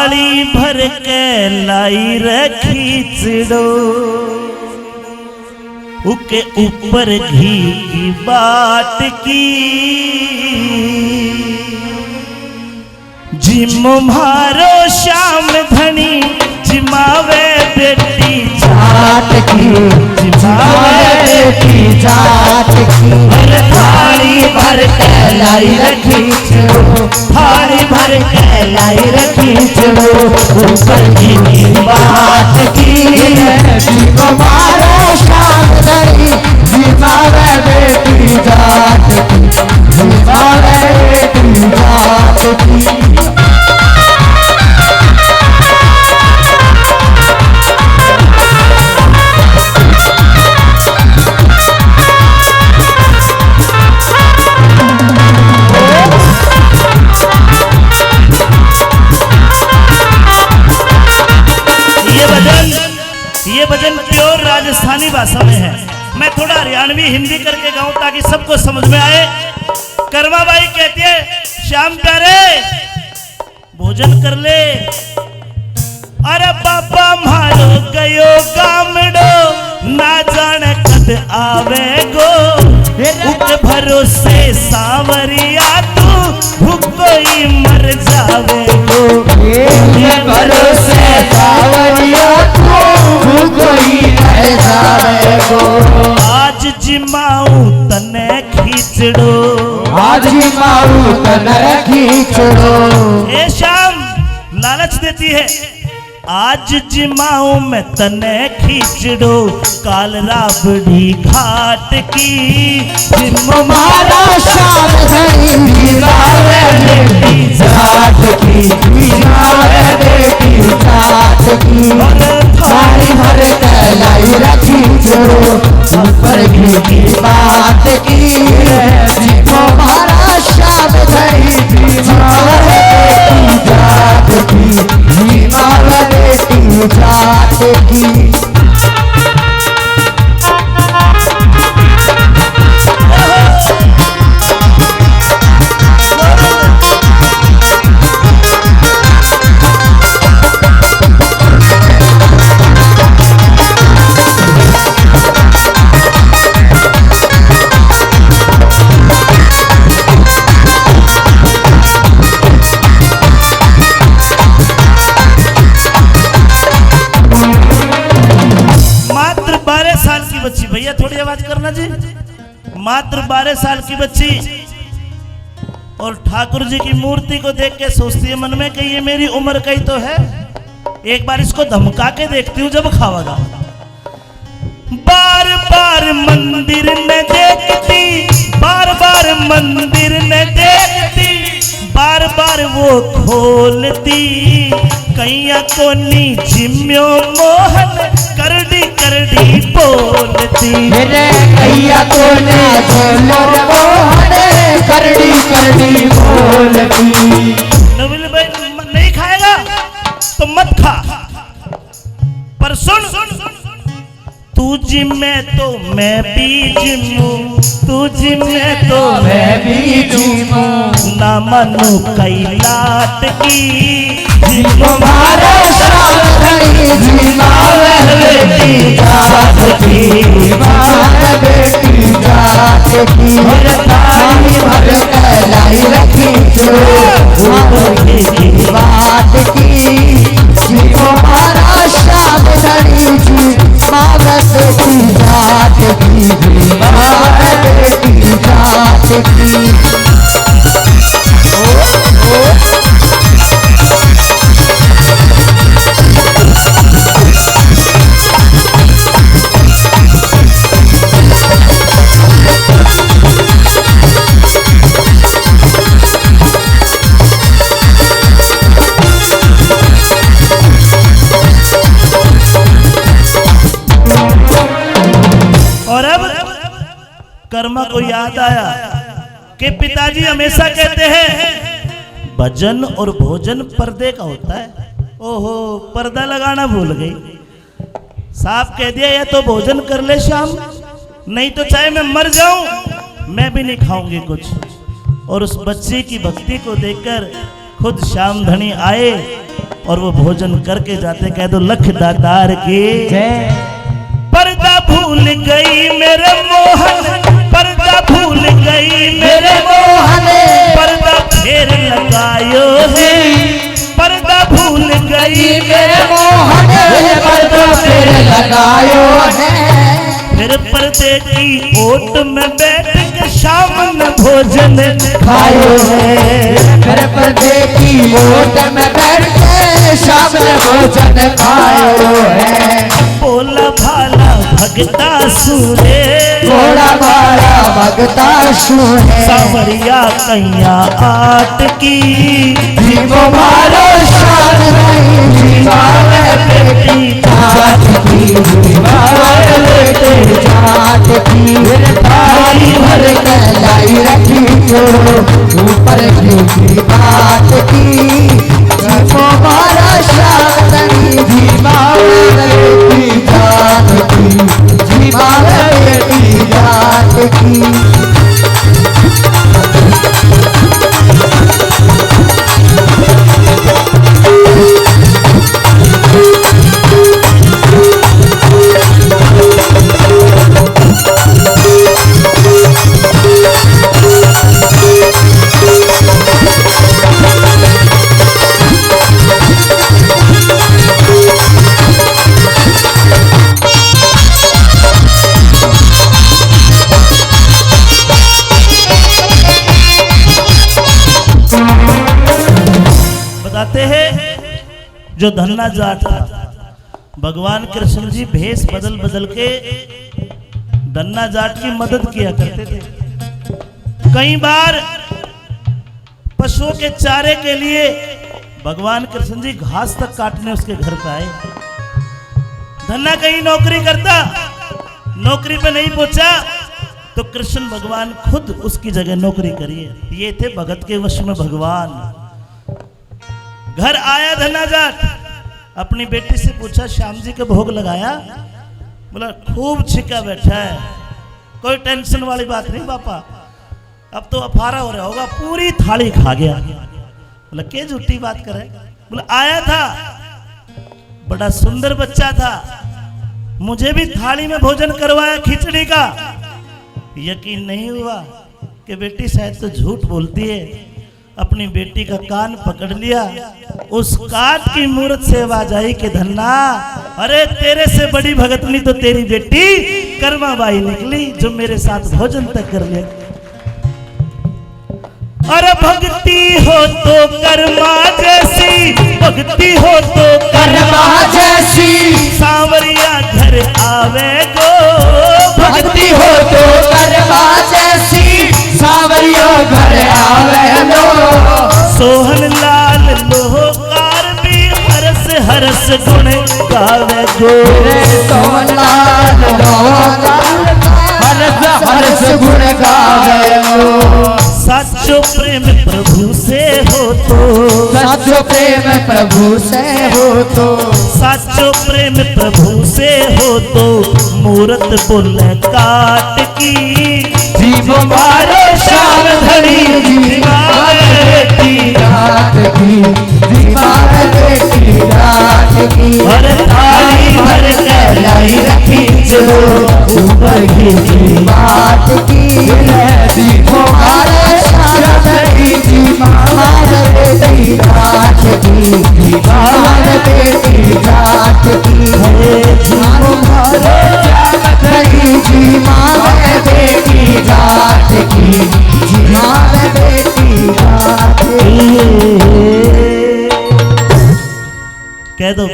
थाली भर के लाई रखी चिड़ो उके ऊपर घी की बाट की जिम मारो शाम धनी जिमावे बेटी जाट की जिमावे बेटी जाट की थाली भर के लाई रखी चिड़ो थाली भर के लाई रखी चिड़ो ऊपर की बात की जिमारो शाम धनी जिमावे बेटी जाट की जिमावे बेटी जाट की। ये भजन प्योर राजस्थानी भाषा में है। मैं थोड़ा हरियाणवी हिंदी करके गाऊं ताकि सबको समझ में आए। कर्मा बाई कहती है श्याम प्यारे भोजन कर ले। अरे बाबा मारो गयो गामड़ो ना जाने कद आवे गो उके भरोसे सावरिया तू भूखो ही मर जावे गो भरोसे सावरिया तू भूखो ही मर जावे गो। आज जिमाऊ तने खींचड़ो आज जिमाऊ तने खींचड़ो। ए शाम लालच देती है आज जिमाऊ में तने खींचड़ो काल राबड़ी घाट की जिम मारा शाम धनी जिमावे बेटी जाट की जिमावे बेटी जाट की थाली भर के लाई रखी चिड़ो ऊपर घी की बात की जिम मारा शाम धनी जिमावे बेटी जाट की जिमावे बेटी जाट की। बच्ची भैया थोड़ी आवाज करना जी। मात्र 12 साल की बच्ची और ठाकुर जी की मूर्ति को देख के सोचती है मन में कि ये मेरी उम्र का ही तो है, एक बार इसको धमका के देखती हूँ जब खावागा। बार बार मंदिर न देखती बार बार मंदिर न देखती बार बार वो खोलती कैया कोनी जिम्यो मोहन करडी करडी बोलती मेरे कैया कोने मोर मोहन करडी करडी बोलती। नवील भाई नहीं खाएगा तो मत खा पर सुन तू जिम्मे तो मैं भी जिम्मू तू जिम्मे तो मैं भी जिम्मू ना मनु कई लाट की तुम्हारा शाम धनी जिमावे बेटी जाट की जिमावे बेटी जाट की थाली भर के लाई रखी चिड़ो ऊपर की बात की तुम्हारा शाम धनी जिमावे बेटी जाट की जिमावे बेटी जाट की। कर्मा को याद आया कि पिताजी हमेशा कहते हैं भजन और भोजन पर्दे का होता है। ओहो पर्दा लगाना भूल गई। साहब कह दिया या तो भोजन कर ले श्याम, नहीं तो चाहे मैं मर जाऊं मैं भी नहीं खाऊंगी कुछ। और उस बच्चे की भक्ति को देखकर खुद श्याम धनी आए और वो भोजन करके जाते। कह दो लख दातार की पर्दा भूल गई मेरे मोहन, पर्दा भूल गई मेरे मोहन, पर्दा फेर लगायो है, पर्दा भूल गई मेरे मोहन, पर्दा फिर लगायो है। फिर पर्दे की ओट में बैठ के शाम में भोजन खायो है। फिर पर्दे की ओट में बैठ के शाम में भोजन खायो है। बोला भाला भगता सूरे, थोड़ा बारा भगता सुने, सावरिया कैया आट की, जीवो मारो शान नहीं, जीवावे बेटी जात की, जीवावे बेटी जात की। थाली भर के लाई रखी जो ऊपर की बात की, जीवो मारो शान नहीं, जीवावे बेटी जात की, जीवावे बेटी जात की। बताते हैं जो धन्ना जाट था, भगवान कृष्ण जी भेष बदल बदल के धन्ना जाट की मदद किया करते थे। कई बार पशुओं के चारे के लिए भगवान कृष्ण जी घास तक काटने उसके घर पे आए। धन्ना कहीं नौकरी करता, नौकरी पे नहीं पहुंचा तो कृष्ण भगवान खुद उसकी जगह नौकरी करिए। ये थे भगत के वश में भगवान। घर आया धन्ना जाट, अपनी बेटी से पूछा श्याम जी का भोग लगाया? बोला खूब छिका बैठा है, कोई टेंशन वाली बात नहीं पापा, अब तो अफारा हो रहा होगा, पूरी थाली खा गया। बोला क्या झूठी बात करे? बोला आया था, बड़ा सुंदर बच्चा था, मुझे भी थाली में भोजन करवाया खिचड़ी का। यकीन नहीं हुआ कि बेटी शायद तो झूठ बोलती है। अपनी बेटी का कान पकड़ लिया, उस काट की मूर्त से आवाज आई कि धन्ना, अरे तेरे से बड़ी भगतनी तो तेरी बेटी कर्माबाई निकली जो मेरे साथ भोजन तक कर लिया। अरे भक्ति हो तो कर्मा जैसी, भक्ति हो तो कर्मा जैसी, सांवरिया घर आवे गो, भक्ति हो तो कर्मा जैसी, सांवरिया घर आवे लो। सोहन लाल लोहकार भी हरस हरस गुण गावे गो, सोहन लाल लोहकार हरस हरस गुण गावे लो। सच्चो प्रेम प्रभु से हो तो, सच्चो प्रेम प्रभु से हो तो, सच्चो प्रेम प्रभु से हो तो, मूरत बोले काट की, जीव मारो शाम धनी, जीवार बेटी रात की, जीवार बेटी रात की। हर थाली भर के लाई रखी जो ऊपर की बात की, जीव मारो शाम धनी, जीवार बेटी रात की, जीवार बेटी रात की। जीव मारो शाम धनी, जीवार बेटी रात की, जीवार बेटी रात की। कह दो।